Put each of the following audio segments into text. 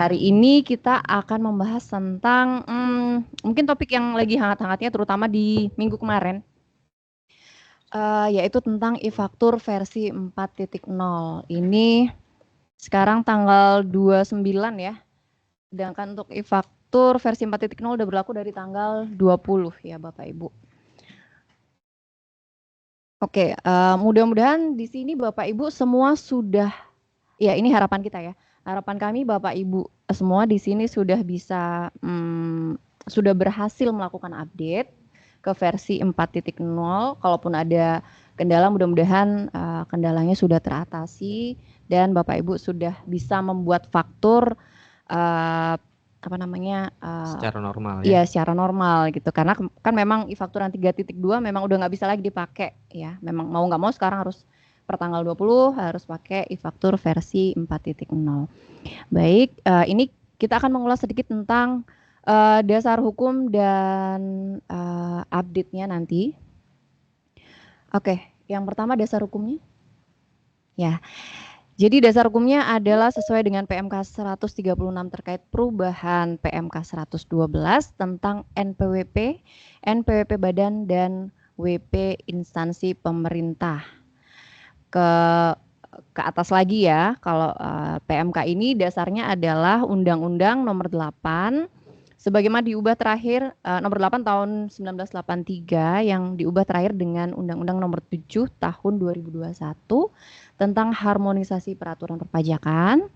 Hari ini kita akan membahas tentang mungkin topik yang lagi hangat-hangatnya terutama di minggu kemarin, yaitu tentang e-faktur versi 4.0. Ini sekarang tanggal 29 ya, sedangkan untuk e-faktur versi 4.0 udah berlaku dari tanggal 20 ya Bapak Ibu. Oke, mudah-mudahan di sini Bapak Ibu semua sudah, ya ini harapan kita ya. Harapan kami Bapak Ibu semua di sini sudah bisa, sudah berhasil melakukan update ke versi 4.0. Kalaupun ada kendala mudah-mudahan kendalanya sudah teratasi dan Bapak Ibu sudah bisa membuat faktur secara normal ya ya. secara normal gitu, karena kan memang e-faktur yang 3.2 memang udah nggak bisa lagi dipakai ya, memang mau nggak mau sekarang harus per tanggal 20 harus pakai e-faktur versi 4.0. Baik, ini kita akan mengulas sedikit tentang dasar hukum dan update-nya nanti. Oke, yang pertama dasar hukumnya ya. Jadi dasar hukumnya adalah sesuai dengan PMK 136 terkait perubahan PMK 112 tentang NPWP, NPWP badan dan WP instansi pemerintah. Ke atas lagi ya, kalau PMK ini dasarnya adalah Undang-Undang Nomor 8 sebagaimana diubah terakhir Nomor 8 tahun 1983 yang diubah terakhir dengan Undang-Undang Nomor 7 tahun 2021 tentang harmonisasi peraturan perpajakan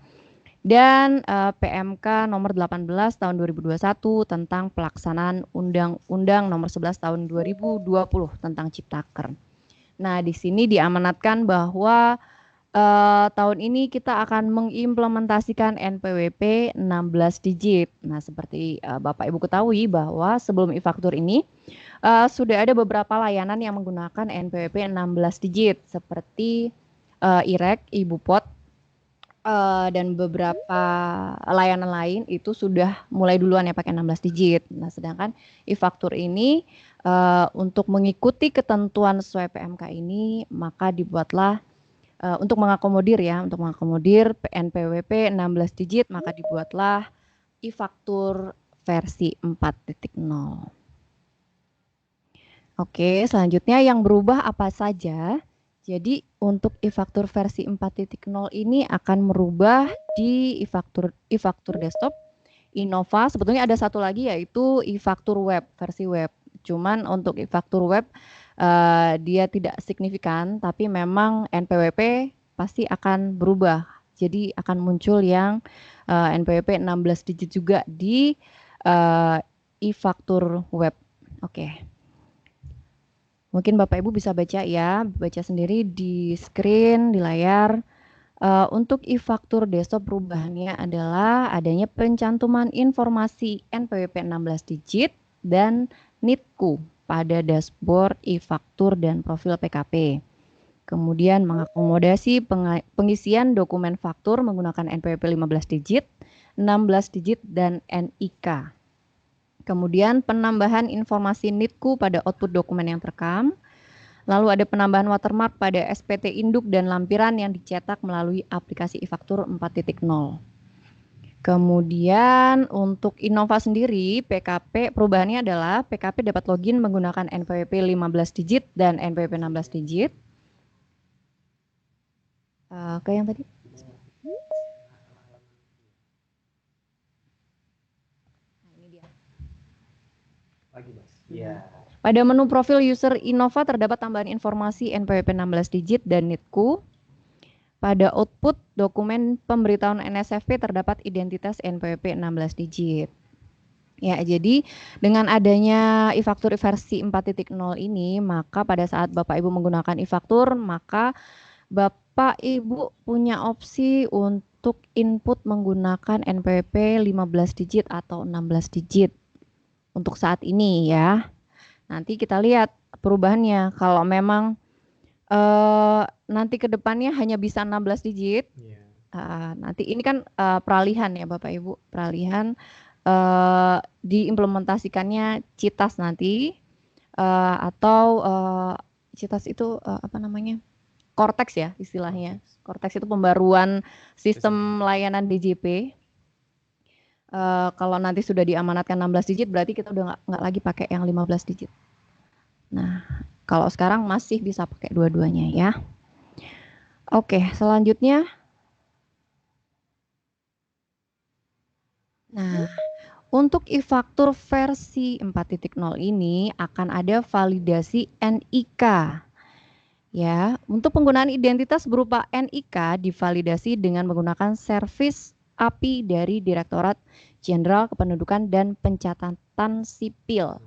dan PMK Nomor 18 tahun 2021 tentang pelaksanaan Undang-Undang Nomor 11 tahun 2020 tentang Ciptaker. Nah, di sini diamanatkan bahwa tahun ini kita akan mengimplementasikan NPWP 16 digit. Nah, seperti Bapak Ibu ketahui bahwa sebelum e-faktur ini sudah ada beberapa layanan yang menggunakan NPWP 16 digit seperti IREK, Ibupot, dan beberapa layanan lain itu sudah mulai duluan ya pakai 16 digit. Nah, sedangkan e-faktur ini untuk mengikuti ketentuan sesuai PMK ini maka dibuatlah untuk mengakomodir NPWP 16 digit maka dibuatlah e-faktur versi 4.0. Oke, selanjutnya yang berubah apa saja? Jadi untuk e-faktur versi 4.0 ini akan merubah di e-faktur desktop, Innova, sebetulnya ada satu lagi yaitu e-faktur web, versi web. Cuman untuk e-faktur web dia tidak signifikan, tapi memang NPWP pasti akan berubah. Jadi akan muncul yang NPWP 16 digit juga di e-faktur web. Oke. Mungkin Bapak Ibu bisa baca ya, baca sendiri di screen, di layar. Untuk e-faktur desktop perubahannya adalah adanya pencantuman informasi NPWP 16 digit dan NITKU pada dashboard e-faktur dan profil PKP. Kemudian mengakomodasi pengisian dokumen faktur menggunakan NPWP 15 digit, 16 digit, dan NIK. Kemudian penambahan informasi NITKU pada output dokumen yang terekam. Lalu ada penambahan watermark pada SPT induk dan lampiran yang dicetak melalui aplikasi e-faktur 4.0. Kemudian untuk Innova sendiri, PKP perubahannya adalah PKP dapat login menggunakan NPWP 15 digit dan NPWP 16 digit. Oke, yang tadi? Pada menu profil user Innova terdapat tambahan informasi NPWP 16 digit dan NITKU. Pada output dokumen pemberitahuan NSFP terdapat identitas NPWP 16 digit. Ya, jadi dengan adanya e-faktur versi 4.0 ini, maka pada saat Bapak Ibu menggunakan e-faktur, maka Bapak Ibu punya opsi untuk input menggunakan NPWP 15 digit atau 16 digit. Untuk saat ini ya. Nanti kita lihat perubahannya. Kalau memang nanti ke depannya hanya bisa 16 digit. Nanti ini kan peralihan ya Bapak Ibu, peralihan diimplementasikannya CITAS nanti atau CITAS itu apa namanya? Cortex ya istilahnya. Cortex itu pembaruan sistem layanan DJP. kalau nanti sudah diamanatkan 16 digit berarti kita udah nggak lagi pakai yang 15 digit. Nah, kalau sekarang masih bisa pakai dua-duanya ya. Oke, selanjutnya. Nah, untuk e-faktur versi 4.0 ini akan ada validasi NIK. Ya, untuk penggunaan identitas berupa NIK divalidasi dengan menggunakan servis API dari Direktorat Jenderal Kependudukan dan Pencatatan Sipil.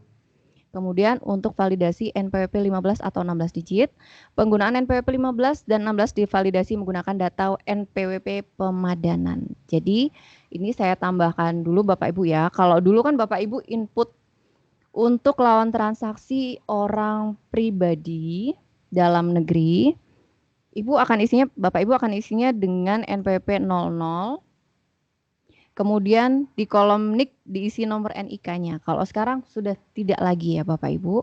Kemudian untuk validasi NPWP 15 atau 16 digit, penggunaan NPWP 15 dan 16 divalidasi menggunakan data NPWP pemadanan. Jadi ini saya tambahkan dulu Bapak Ibu ya. Kalau dulu kan Bapak Ibu input untuk lawan transaksi orang pribadi dalam negeri, Bapak Ibu akan isinya dengan NPWP 00. Kemudian di kolom NIK diisi nomor NIK-nya. Kalau sekarang sudah tidak lagi ya Bapak Ibu.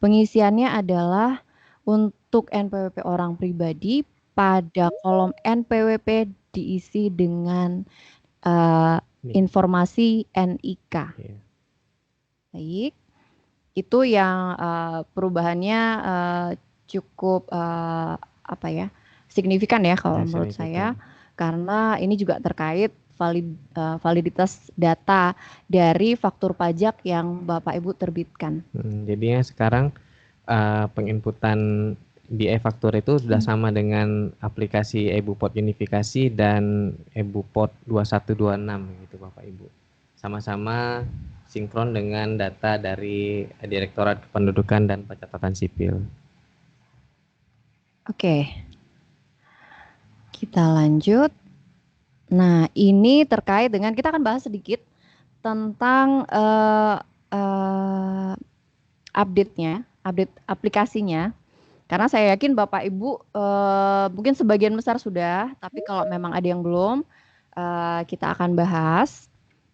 Pengisiannya adalah untuk NPWP orang pribadi pada kolom NPWP diisi dengan informasi NIK. Baik. Itu yang perubahannya cukup signifikan ya kalau menurut saya, karena ini juga terkait validitas data dari faktur pajak yang Bapak Ibu terbitkan. Jadinya sekarang penginputan di e-faktur itu sudah sama dengan aplikasi eBupot Unifikasi dan eBupot 2126 gitu Bapak Ibu. Sama-sama sinkron dengan data dari Direktorat Kependudukan dan Pencatatan Sipil. Oke. Kita lanjut. Nah, ini terkait dengan, kita akan bahas sedikit tentang update aplikasinya. Karena saya yakin Bapak Ibu mungkin sebagian besar sudah, tapi kalau memang ada yang belum, kita akan bahas.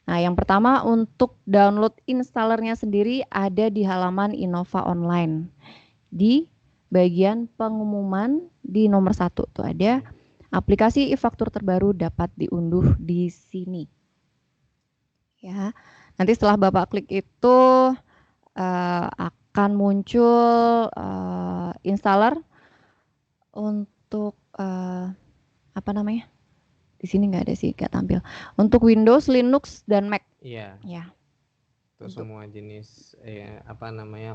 Nah, yang pertama untuk download installernya sendiri ada di halaman Innova Online. Di bagian pengumuman di nomor 1 tuh ada aplikasi e-faktur terbaru dapat diunduh di sini. Ya, nanti setelah Bapak klik itu akan muncul installer untuk apa namanya? Di sini nggak ada sih, nggak tampil. Untuk Windows, Linux, dan Mac. Iya. Ya. Untuk semua jenis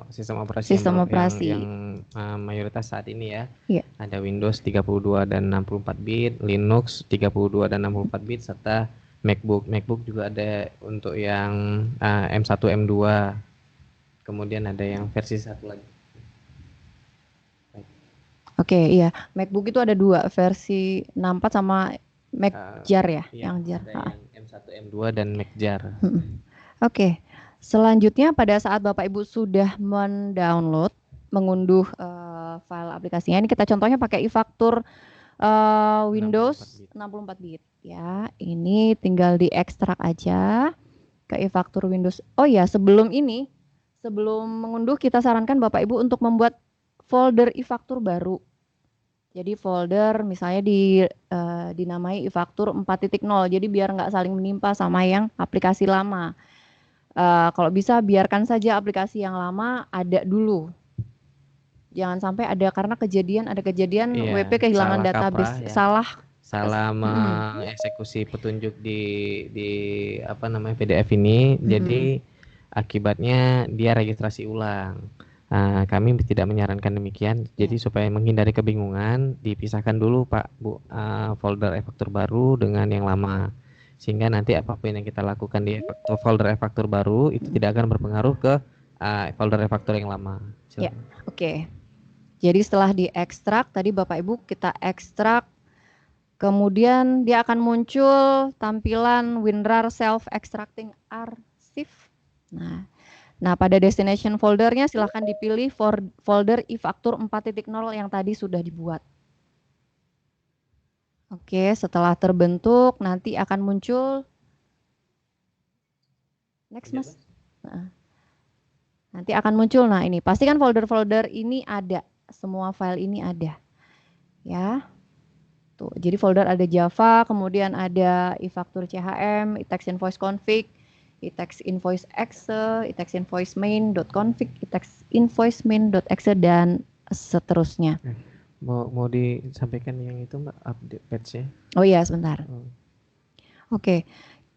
sistem operasi yang mayoritas saat ini ya. Iya. Ada Windows 32 dan 64 bit, Linux 32 dan 64 bit, serta MacBook juga ada untuk yang M1 M2. Kemudian ada yang versi 1 lagi. Oke, iya. MacBook itu ada 2, versi 64 sama Mac Jar ya, iya, yang Jar. Ada yang M1 M2 dan Mac Jar. Oke. Selanjutnya pada saat Bapak Ibu sudah mendownload, mengunduh file aplikasinya, ini kita contohnya pakai e-faktur Windows 64 bit ya. Ini tinggal diekstrak aja ke e-faktur Windows. Oh ya, sebelum mengunduh kita sarankan Bapak Ibu untuk membuat folder e-faktur baru. Jadi folder misalnya dinamai e-faktur 4.0. Jadi biar nggak saling menimpa sama yang aplikasi lama. Kalau bisa biarkan saja aplikasi yang lama ada dulu. Jangan sampai ada kejadian WP kehilangan database, salah mengeksekusi petunjuk di PDF ini. Jadi akibatnya dia registrasi ulang. Kami tidak menyarankan demikian. Jadi supaya menghindari kebingungan, dipisahkan dulu Pak Bu folder e-faktur baru dengan yang lama. Sehingga nanti apapun yang kita lakukan di folder e-faktur baru itu tidak akan berpengaruh ke folder e-faktur yang lama. Ya, oke. Jadi setelah diekstrak, tadi Bapak Ibu kita ekstrak, kemudian dia akan muncul tampilan WinRAR Self-Extracting Archive. Nah, pada destination foldernya silahkan dipilih folder e-faktur 4.0 yang tadi sudah dibuat. Oke, setelah terbentuk nanti akan muncul next Mas. Nanti akan muncul, nah ini pastikan folder-folder ini ada, semua file ini ada. Ya. Tuh, jadi folder ada Java, kemudian ada e-faktur CHM, tax invoice config, itex invoice exe, itex invoice main.config, itex invoice main.exe dan seterusnya. Mau disampaikan yang itu Mbak, update patch-nya? Oh iya, sebentar. Oke.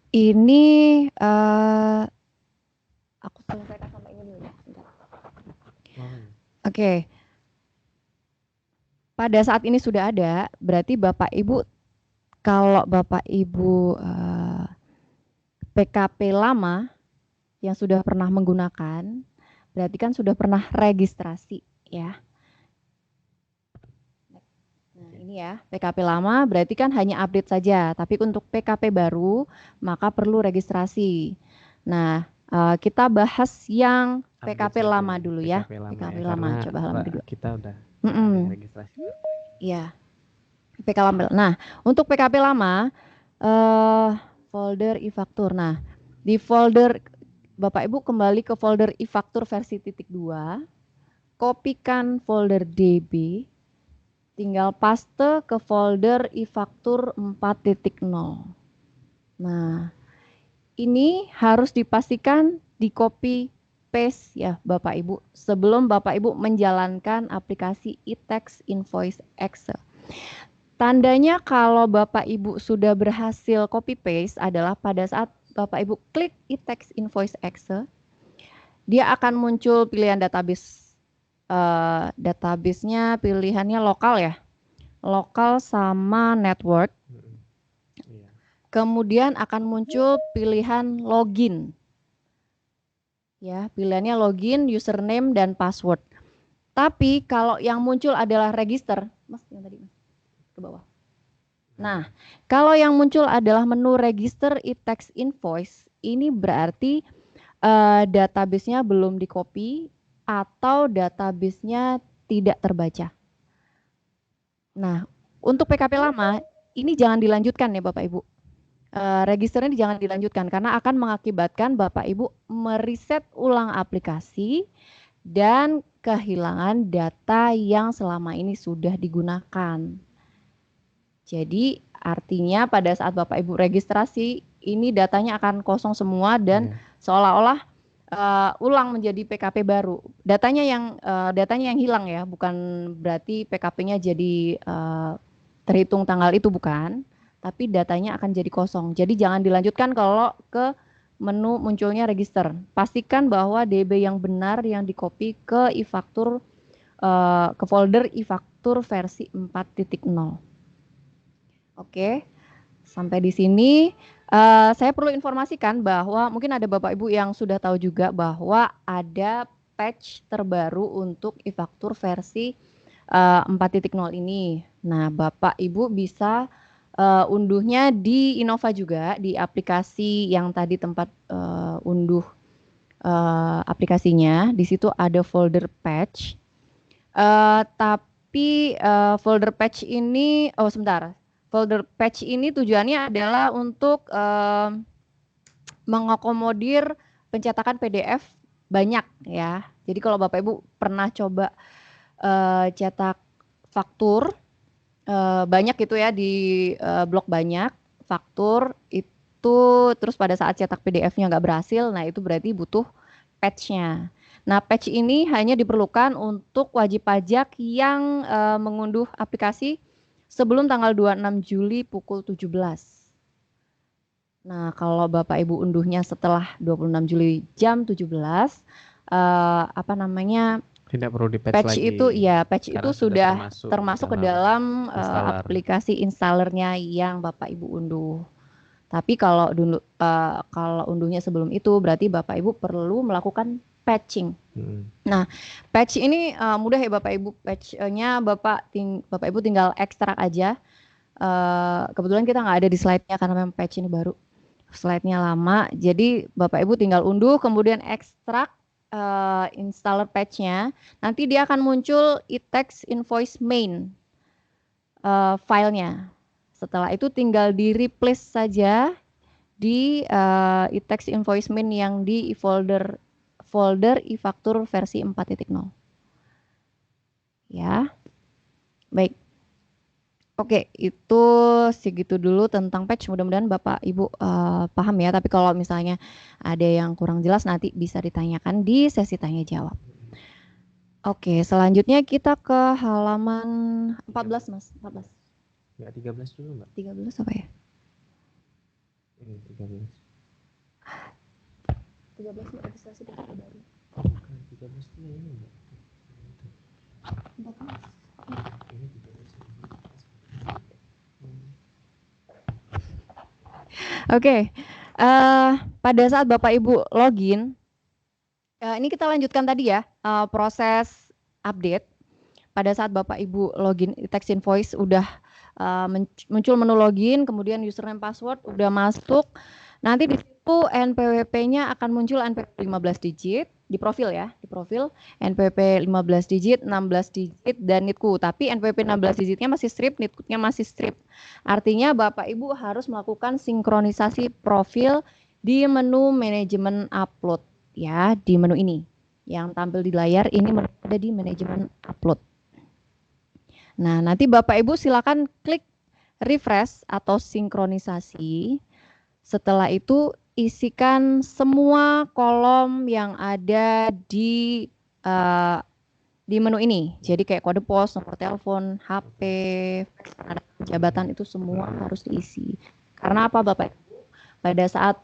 Ini aku selesaikan sampai ini dulu ya. Oke. Pada saat ini sudah ada, berarti Bapak Ibu, kalau Bapak Ibu PKP lama yang sudah pernah menggunakan, berarti kan sudah pernah registrasi ya. Nah ini ya, PKP lama berarti kan hanya update saja, tapi untuk PKP baru maka perlu registrasi. Nah, kita bahas yang PKP lama dulu ya. PKP lama, coba halaman 2. Kita udah registrasi. Iya, PKP lama. Nah, untuk PKP lama, folder e-faktur. Nah, di folder Bapak Ibu kembali ke folder e-faktur versi .2, kopikan folder DB, tinggal paste ke folder e-faktur 4.0. Nah, ini harus dipastikan di copy paste ya Bapak Ibu sebelum Bapak Ibu menjalankan aplikasi itex invoice exe. Tandanya kalau Bapak Ibu sudah berhasil copy paste adalah pada saat Bapak Ibu klik itex invoice exe, dia akan muncul pilihan database. Database-nya pilihannya lokal ya, lokal sama network. Kemudian akan muncul pilihan login. Ya, pilihannya login, username dan password. Tapi kalau yang muncul adalah register, Mas, yang tadi Mas, ke bawah. Nah, kalau yang muncul adalah menu register itex invoice, ini berarti database-nya belum di-copy atau database-nya tidak terbaca. Nah, untuk PKP lama, ini jangan dilanjutkan ya Bapak Ibu. Registernya jangan dilanjutkan karena akan mengakibatkan Bapak Ibu meriset ulang aplikasi dan kehilangan data yang selama ini sudah digunakan. Jadi artinya pada saat Bapak Ibu registrasi ini datanya akan kosong semua dan seolah-olah ulang menjadi PKP baru. Datanya yang hilang ya, bukan berarti PKP-nya jadi terhitung tanggal itu bukan. Tapi datanya akan jadi kosong. Jadi jangan dilanjutkan kalau ke menu munculnya register. Pastikan bahwa DB yang benar yang di-copy ke e-faktur ke folder e-faktur versi 4.0. Oke. Sampai di sini saya perlu informasikan bahwa mungkin ada Bapak Ibu yang sudah tahu juga bahwa ada patch terbaru untuk e-faktur versi 4.0 ini. Nah, Bapak Ibu bisa unduhnya di Innova juga, di aplikasi yang tadi tempat unduh aplikasinya. Di situ ada folder patch. Tapi folder patch ini, sebentar. Folder patch ini tujuannya adalah untuk mengakomodir pencetakan PDF banyak ya. Jadi kalau Bapak Ibu pernah coba cetak faktur, banyak gitu ya di blok banyak faktur itu, terus pada saat cetak PDF-nya nggak berhasil, nah itu berarti butuh patch-nya. Nah patch ini hanya diperlukan untuk wajib pajak yang mengunduh aplikasi sebelum tanggal 26 Juli pukul 17. Nah kalau Bapak Ibu unduhnya setelah 26 Juli jam 17, tidak perlu di-patch patch lagi. Itu ya, patch itu sudah termasuk ke dalam aplikasi installernya yang Bapak Ibu unduh. Tapi kalau unduhnya sebelum itu berarti Bapak Ibu perlu melakukan patching. Nah, patch ini mudah ya Bapak Ibu. Patch-nya Bapak Ibu tinggal ekstrak aja. Kebetulan kita nggak ada di slide-nya karena memang patch ini baru. Slide-nya lama. Jadi Bapak Ibu tinggal unduh kemudian ekstrak installer patch-nya, nanti dia akan muncul itex invoice main filenya. Setelah itu tinggal di replace saja di itex invoice main yang di folder e-faktur versi 4.0. Ya, baik. Oke, itu segitu dulu tentang patch. Mudah-mudahan Bapak Ibu paham ya. Tapi kalau misalnya ada yang kurang jelas nanti bisa ditanyakan di sesi tanya jawab. Oke, selanjutnya kita ke halaman 14, Mas. 14. Enggak 13 dulu, Mbak. 13 apa ya? Ini 13. 13 registrasi daftar baru. Bukan 13 itu ini, Mbak. 14. Ini 13. Oke, pada saat Bapak Ibu login, ini kita lanjutkan tadi ya, proses update. Pada saat Bapak Ibu login text invoice udah muncul menu login, kemudian username password udah masuk. Nanti di situ NPWP-nya akan muncul NPWP 15 digit di profil ya, di profil NPWP 15 digit, 16 digit dan NITKU. Tapi NPWP 16 digitnya masih strip, NITKU-nya masih strip. Artinya Bapak Ibu harus melakukan sinkronisasi profil di menu manajemen upload ya, di menu ini. Yang tampil di layar ini ada di manajemen upload. Nah, nanti Bapak Ibu silakan klik refresh atau sinkronisasi. Setelah itu isikan semua kolom yang ada di menu ini. Jadi kayak kode pos, nomor telepon, HP, jabatan itu semua harus diisi. Karena apa Bapak Ibu? Pada saat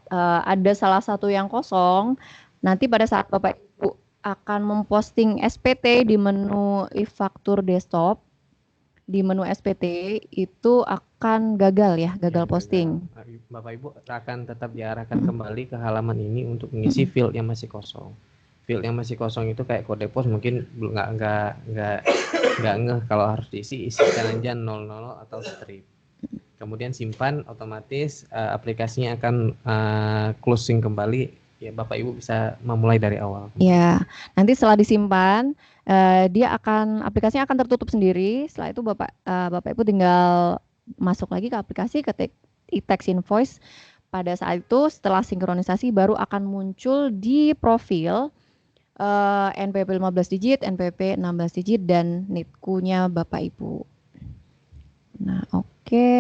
ada salah satu yang kosong, nanti pada saat Bapak Ibu akan memposting SPT di menu e-faktur desktop, di menu SPT itu akan gagal ya, gagal posting. Bapak Ibu akan tetap diarahkan kembali ke halaman ini untuk mengisi field yang masih kosong. Field yang masih kosong itu kayak kode pos mungkin nggak ngeh kalau harus diisi, isikan aja 00 atau strip. Kemudian simpan, otomatis aplikasinya akan closing kembali. Ya Bapak Ibu bisa memulai dari awal. Ya, nanti setelah disimpan, aplikasinya akan tertutup sendiri. Setelah itu Bapak Ibu tinggal masuk lagi ke aplikasi, ketik e-text invoice. Pada saat itu setelah sinkronisasi baru akan muncul di profil NPWP 15 digit, NPWP 16 digit dan NITKU-nya Bapak Ibu. Nah, oke.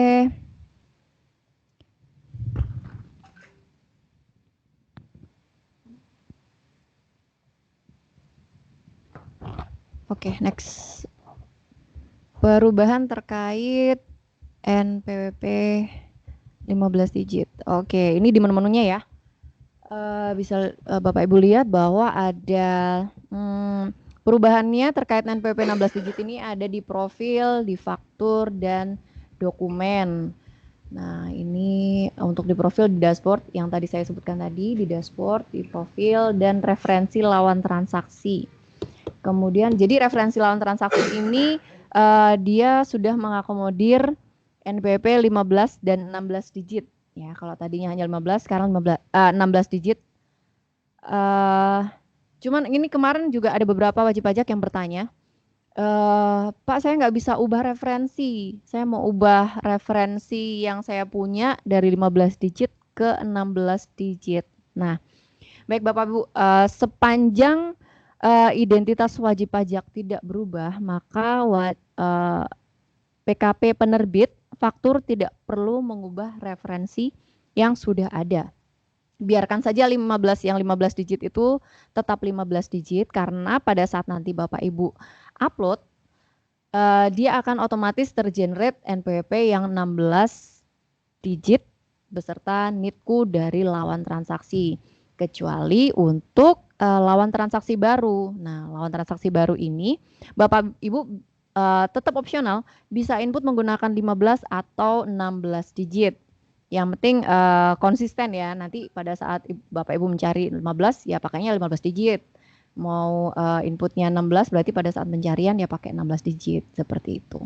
Oke, next. Perubahan terkait NPWP 15 digit. Oke, ini di menu-menunya ya. Bisa Bapak Ibu lihat bahwa ada perubahannya terkait NPWP 16 digit ini ada di profil, di faktur, dan dokumen. Nah, ini untuk di profil, di dashboard yang tadi saya sebutkan tadi, di dashboard, di profil, dan referensi lawan transaksi. Kemudian, jadi referensi lawan transaksi ini dia sudah mengakomodir NPWP 15 dan 16 digit. Ya, kalau tadinya hanya 15, sekarang 16 digit. Cuman ini kemarin juga ada beberapa wajib pajak yang bertanya, Pak, saya nggak bisa ubah referensi. Saya mau ubah referensi yang saya punya dari 15 digit ke 16 digit. Nah, baik Bapak Ibu, sepanjang identitas wajib pajak tidak berubah, maka PKP penerbit faktur tidak perlu mengubah referensi yang sudah ada. Biarkan saja 15 digit itu tetap 15 digit karena pada saat nanti Bapak Ibu upload dia akan otomatis tergenerate NPWP yang 16 digit beserta NITKU dari lawan transaksi kecuali untuk lawan transaksi baru. Nah, lawan transaksi baru ini Bapak Ibu tetap opsional bisa input menggunakan 15 atau 16 digit. Yang penting konsisten ya. Nanti pada saat Bapak Ibu mencari 15 ya pakainya 15 digit. Mau inputnya 16 berarti pada saat pencarian ya pakai 16 digit seperti itu.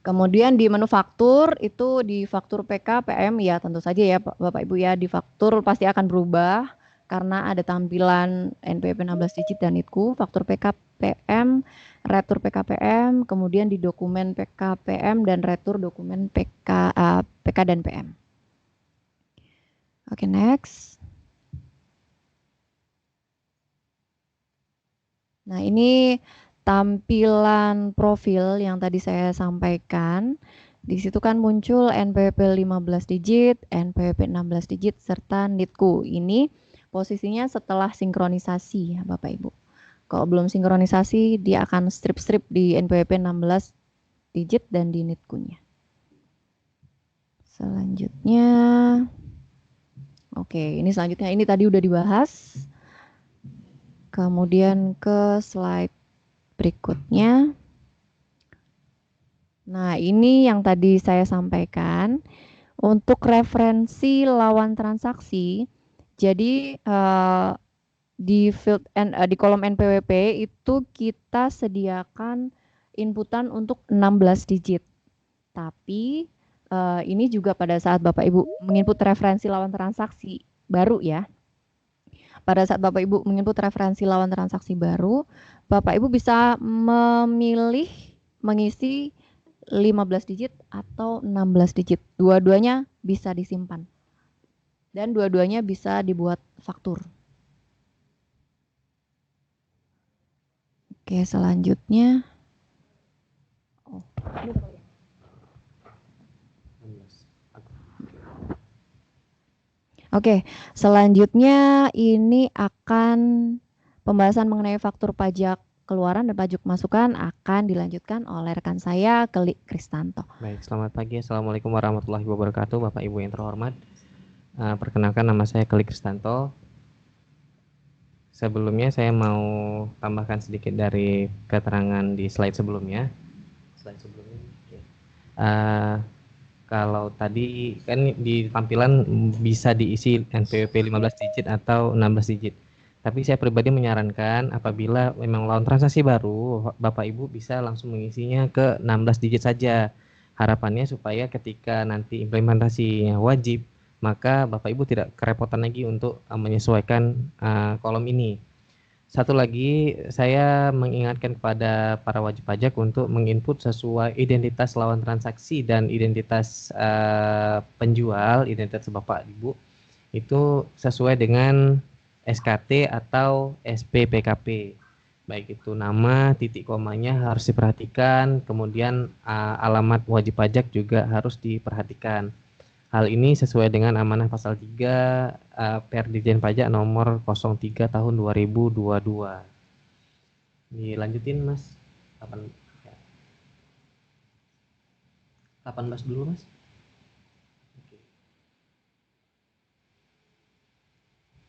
Kemudian di menu faktur itu di faktur PK PM ya tentu saja ya Bapak Ibu ya di faktur pasti akan berubah karena ada tampilan NPWP 16 digit dan NITKU, faktur PK PM, retur PKPM, kemudian di dokumen PKPM dan retur dokumen PK dan PM. Oke, next. Nah, ini tampilan profil yang tadi saya sampaikan, di situ kan muncul NPWP 15 digit, NPWP 16 digit, serta NITKU. Ini posisinya setelah sinkronisasi ya Bapak Ibu. Kalau belum sinkronisasi, dia akan strip-strip di NPWP 16 digit dan di NITKU-nya. Selanjutnya, oke, ini selanjutnya ini tadi udah dibahas. Kemudian ke slide berikutnya. Nah, ini yang tadi saya sampaikan untuk referensi lawan transaksi. Jadi di kolom NPWP itu kita sediakan inputan untuk 16 digit. Tapi ini juga pada saat Bapak Ibu menginput referensi lawan transaksi baru ya. Pada saat Bapak Ibu menginput referensi lawan transaksi baru, Bapak Ibu bisa memilih mengisi 15 digit atau 16 digit. Dua-duanya bisa disimpan. Dan dua-duanya bisa dibuat faktur. Oke, selanjutnya. Oke, selanjutnya ini akan pembahasan mengenai faktur pajak keluaran dan pajak masukan akan dilanjutkan oleh rekan saya, Keli Kristanto. Baik, selamat pagi. Assalamualaikum warahmatullahi wabarakatuh, Bapak Ibu yang terhormat. Perkenalkan, nama saya Keli Kristanto. Sebelumnya saya mau tambahkan sedikit dari keterangan di slide sebelumnya. Kalau tadi kan di tampilan bisa diisi NPWP 15 digit atau 16 digit. Tapi saya pribadi menyarankan apabila memang lawan transaksi baru, Bapak Ibu bisa langsung mengisinya ke 16 digit saja. Harapannya supaya ketika nanti implementasinya wajib, maka Bapak Ibu tidak kerepotan lagi untuk menyesuaikan kolom ini. Satu lagi, saya mengingatkan kepada para wajib pajak untuk menginput sesuai identitas lawan transaksi dan identitas penjual, identitas Bapak Ibu, itu sesuai dengan SKT atau SPPKP. Baik itu nama, titik komanya harus diperhatikan, kemudian alamat wajib pajak juga harus diperhatikan. Hal ini sesuai dengan amanah pasal 3 Dirjen Pajak nomor 03 tahun 2022. Dilanjutin Mas. 18 dulu Mas.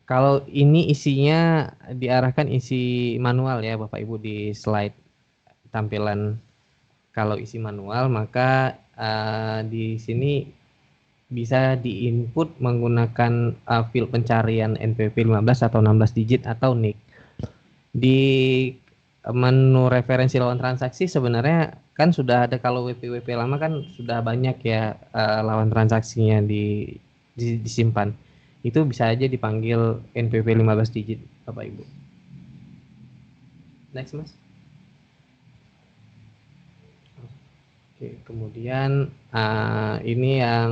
Kalau ini isinya diarahkan isi manual ya Bapak Ibu di slide tampilan. Kalau isi manual maka di sini bisa diinput menggunakan field pencarian NPWP 15 atau 16 digit atau NIK. Di menu referensi lawan transaksi sebenarnya kan sudah ada, kalau WP lama kan sudah banyak ya lawan transaksinya disimpan. Itu bisa aja dipanggil NPWP 15 digit Bapak Ibu. Next Mas. Oke, kemudian ini yang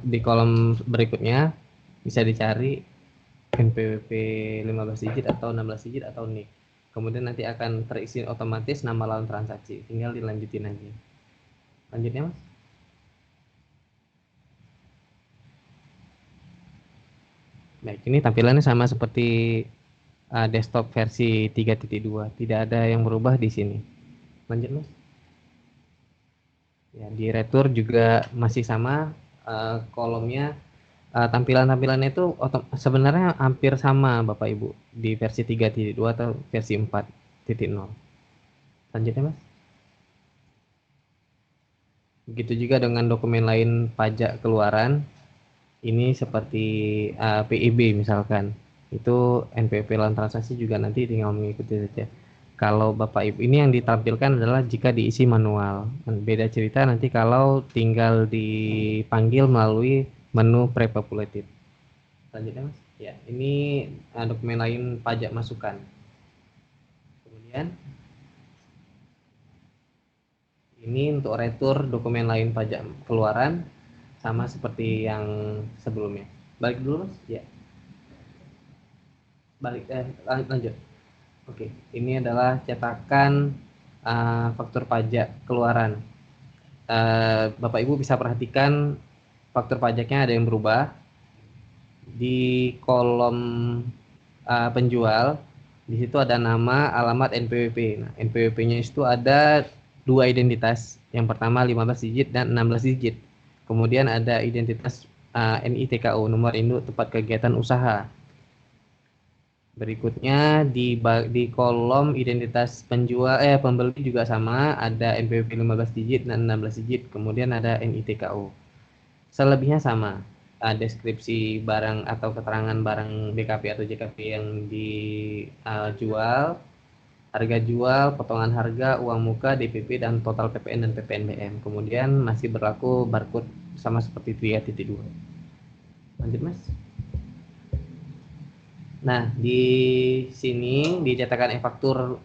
di kolom berikutnya bisa dicari NPWP 15 digit atau 16 digit atau NIK. Kemudian nanti akan terisi otomatis nama lawan transaksi. Tinggal dilanjutin aja. Lanjutnya Mas. Baik, ini tampilannya sama seperti desktop versi 3.2. Tidak ada yang berubah di sini. Lanjut Mas. Ya, di retur juga masih sama kolomnya. Tampilan-tampilannya itu sebenarnya hampir sama Bapak Ibu di versi 3.2 atau versi 4.0. Lanjutnya Mas. Begitu juga dengan dokumen lain pajak keluaran. Ini seperti PIB misalkan. Itu NPWP lawan transaksi juga nanti tinggal mengikuti saja. Kalau Bapak Ibu, ini yang ditampilkan adalah jika diisi manual. Beda cerita nanti kalau tinggal dipanggil melalui menu pre-populated. Selanjutnya Mas. Ya, ini dokumen lain pajak masukan. Kemudian ini untuk retur dokumen lain pajak keluaran sama seperti yang sebelumnya. Balik dulu Mas. Ya. Lanjut. Oke, ini adalah cetakan faktur pajak keluaran. Bapak Ibu bisa perhatikan faktur pajaknya ada yang berubah. Di kolom penjual, di situ ada nama, alamat, NPWP. Nah, NPWP-nya itu ada 2 identitas. Yang pertama 15 digit dan 16 digit. Kemudian ada identitas NITKU, nomor induk tempat kegiatan usaha. Berikutnya di kolom identitas pembeli juga sama, ada NPWP 15 digit dan 16 digit, kemudian ada NITKU. Selebihnya sama, deskripsi barang atau keterangan barang BKP atau JKP yang dijual, harga jual, potongan harga, uang muka, DPP, dan total PPN dan PPNBM. Kemudian masih berlaku barcode sama seperti 3.2. Lanjut, Mas. Nah, di sini di cetakan e-faktur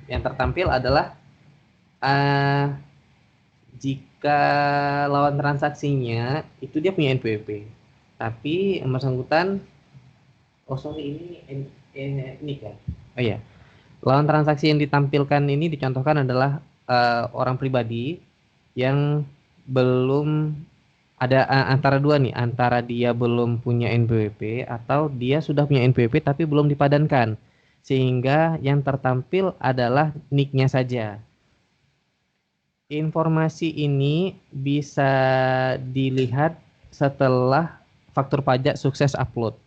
yang tertampil adalah jika lawan transaksinya itu dia punya NPWP, tapi yang bersangkutan, ini kan, oh iya, lawan transaksi yang ditampilkan ini dicontohkan adalah orang pribadi yang belum ada antara dua nih, antara dia belum punya NPWP atau dia sudah punya NPWP tapi belum dipadankan, sehingga yang tertampil adalah NIK-nya saja. Informasi ini bisa dilihat setelah faktur pajak sukses upload.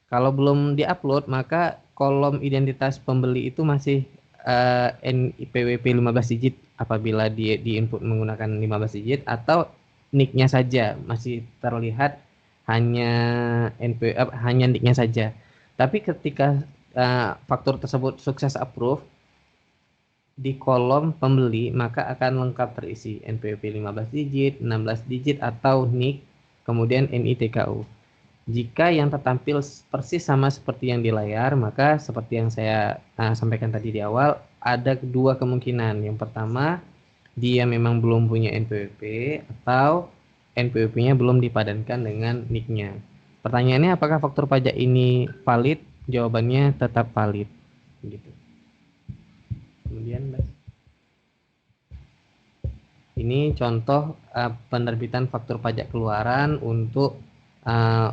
Kalau belum diupload, maka kolom identitas pembeli itu masih NIPWP 15 digit apabila di-input menggunakan 15 digit, atau NIK-nya saja masih terlihat hanya hanya NIK-nya saja. Tapi ketika faktur tersebut sukses approve, di kolom pembeli maka akan lengkap terisi NPWP 15 digit, 16 digit atau NIK, kemudian NITKU. Jika yang tertampil persis sama seperti yang di layar, maka seperti yang saya sampaikan tadi di awal, ada dua kemungkinan. Yang pertama, dia memang belum punya NPWP atau NPWP-nya belum dipadankan dengan NIK-nya. Pertanyaannya, apakah faktur pajak ini valid? Jawabannya tetap valid. Gitu. Kemudian, ini contoh penerbitan faktur pajak keluaran untuk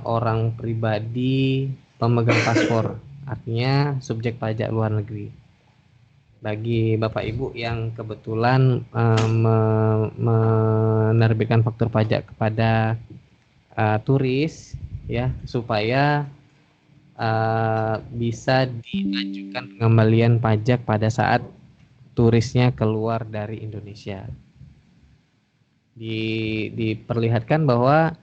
orang pribadi pemegang paspor, artinya subjek pajak luar negeri. Bagi Bapak Ibu yang kebetulan menerbitkan faktur pajak kepada turis, ya, supaya bisa diajukan pengembalian pajak pada saat turisnya keluar dari Indonesia. Diperlihatkan bahwa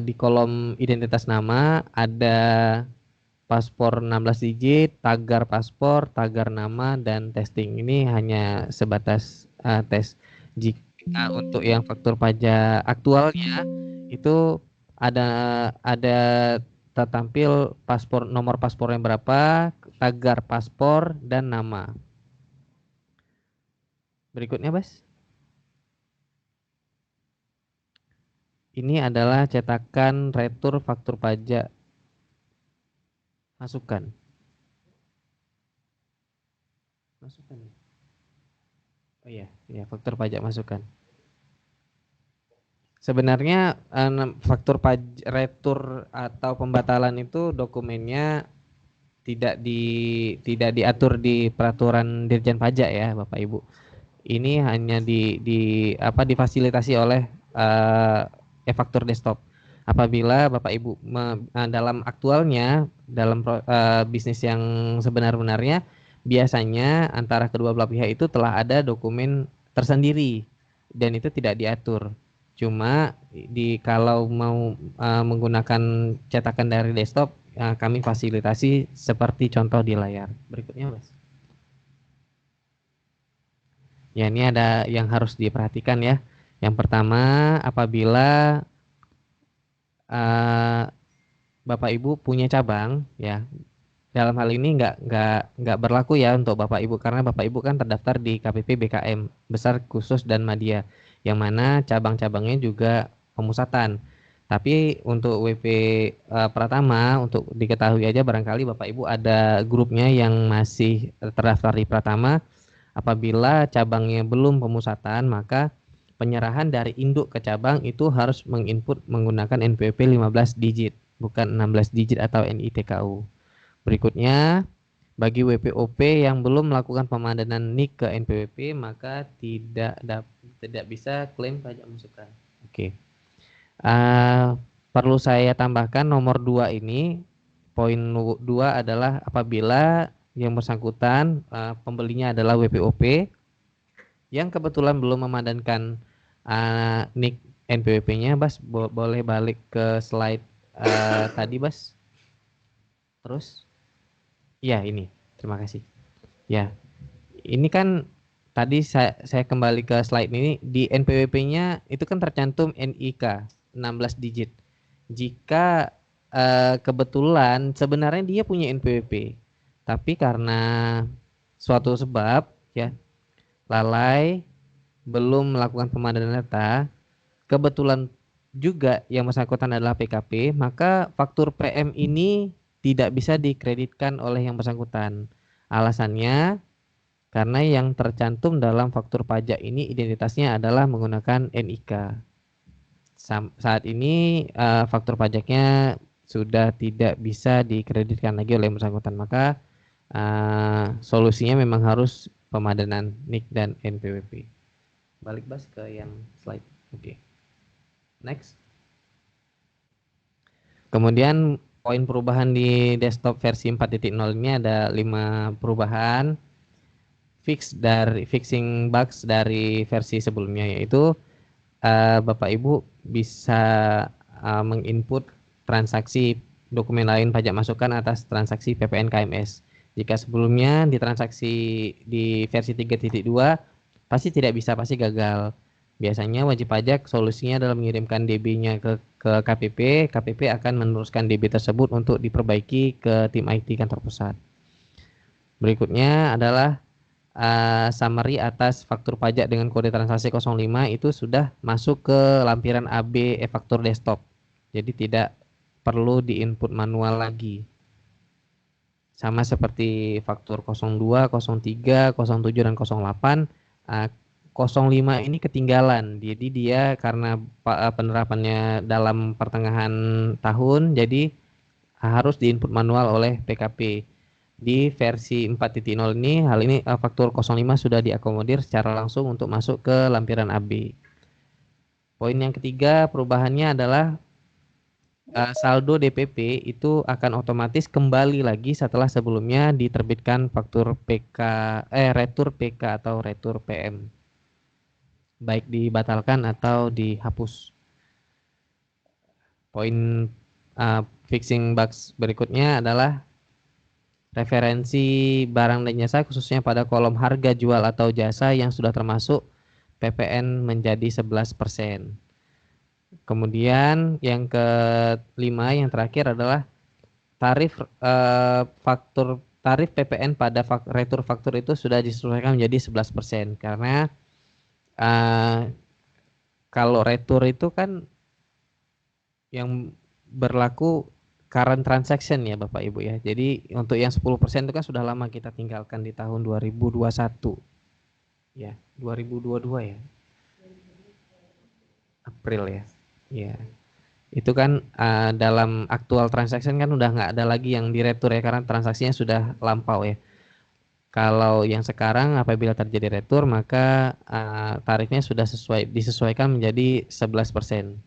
di kolom identitas nama ada paspor 16 digit, tagar paspor, tagar nama, dan testing. Ini hanya sebatas tes. Jika untuk yang faktur pajak aktualnya itu ada tertampil nomor paspornya berapa, tagar paspor, dan nama. Berikutnya, Bas. Ini adalah cetakan retur faktur pajak masukan. Oh iya, faktur pajak masukan. Sebenarnya faktur pajak retur atau pembatalan itu dokumennya tidak diatur di peraturan Dirjen Pajak ya, Bapak Ibu. Ini hanya difasilitasi oleh e-faktur desktop. Apabila Bapak Ibu dalam aktualnya, dalam bisnis yang sebenar-benarnya, biasanya antara kedua belah pihak itu telah ada dokumen tersendiri dan itu tidak diatur. Cuma kalau mau menggunakan cetakan dari desktop, kami fasilitasi seperti contoh di layar. Berikutnya, Mas. Ya, ini ada yang harus diperhatikan ya. Yang pertama, apabila Bapak Ibu punya cabang, ya, dalam hal ini nggak berlaku ya untuk Bapak Ibu, karena Bapak Ibu kan terdaftar di KPP Besar Khusus dan Madya, yang mana cabang-cabangnya juga pemusatan. Tapi untuk WP Pratama, untuk diketahui aja barangkali Bapak Ibu ada grupnya yang masih terdaftar di Pratama. Apabila cabangnya belum pemusatan, maka penyerahan dari induk ke cabang itu harus menginput menggunakan NPWP 15 digit, bukan 16 digit atau NITKU. Berikutnya, bagi WPOP yang belum melakukan pemadanan NIK ke NPWP, maka tidak bisa klaim pajak masukan. Oke. Perlu saya tambahkan nomor 2 ini, poin 2 adalah apabila yang bersangkutan pembelinya adalah WPOP yang kebetulan belum memadankan NIK NPWP-nya, Bas, boleh balik ke slide tadi, Bas. Terus, ya ini, terima kasih. Ya, ini kan tadi saya kembali ke slide ini, di NPWP-nya itu kan tercantum NIK 16 digit. Jika kebetulan sebenarnya dia punya NPWP, tapi karena suatu sebab ya lalai belum melakukan pemadanan data, kebetulan juga yang bersangkutan adalah PKP, maka faktur PM ini tidak bisa dikreditkan oleh yang bersangkutan. Alasannya karena yang tercantum dalam faktur pajak ini identitasnya adalah menggunakan NIK. Saat ini faktur pajaknya sudah tidak bisa dikreditkan lagi oleh yang bersangkutan, maka solusinya memang harus pemadanan NIK dan NPWP. Balik, Bas, ke yang slide. Oke. Next. Kemudian poin perubahan di desktop versi 4.0 ini ada 5 perubahan. Fixing bugs dari versi sebelumnya, yaitu Bapak Ibu bisa menginput transaksi dokumen lain pajak masukan atas transaksi PPN KMS. Jika sebelumnya di transaksi di versi 3.2 pasti tidak bisa, pasti gagal. Biasanya wajib pajak solusinya adalah mengirimkan DB-nya ke KPP. KPP akan meneruskan DB tersebut untuk diperbaiki ke tim IT kantor pusat. Berikutnya adalah summary atas faktur pajak dengan kode transaksi 05 itu sudah masuk ke lampiran AB e-faktur desktop. Jadi tidak perlu diinput manual lagi. Sama seperti faktur 02, 03, 07 dan 08. 05 ini ketinggalan. Jadi dia karena penerapannya dalam pertengahan tahun, jadi harus diinput manual oleh PKP. Di versi 4.0 ini, hal ini faktur 05 sudah diakomodir secara langsung untuk masuk ke lampiran AB. Poin yang ketiga, perubahannya adalah saldo DPP itu akan otomatis kembali lagi setelah sebelumnya diterbitkan faktur retur PK atau retur PM. Baik dibatalkan atau dihapus. Poin fixing bugs berikutnya adalah referensi barang dan jasa khususnya pada kolom harga jual atau jasa yang sudah termasuk PPN menjadi 11%. Kemudian yang kelima, yang terakhir adalah tarif PPN pada retur faktur itu sudah disesuaikan menjadi 11%, karena kalau retur itu kan yang berlaku current transaction ya Bapak Ibu ya. Jadi untuk yang 10% itu kan sudah lama kita tinggalkan di tahun 2021. Ya, 2022 ya. April ya. Ya. Itu kan dalam aktual transaction kan udah nggak ada lagi yang diretur ya, karena transaksinya sudah lampau ya. Kalau yang sekarang apabila terjadi retur, maka tarifnya sudah disesuaikan menjadi 11%.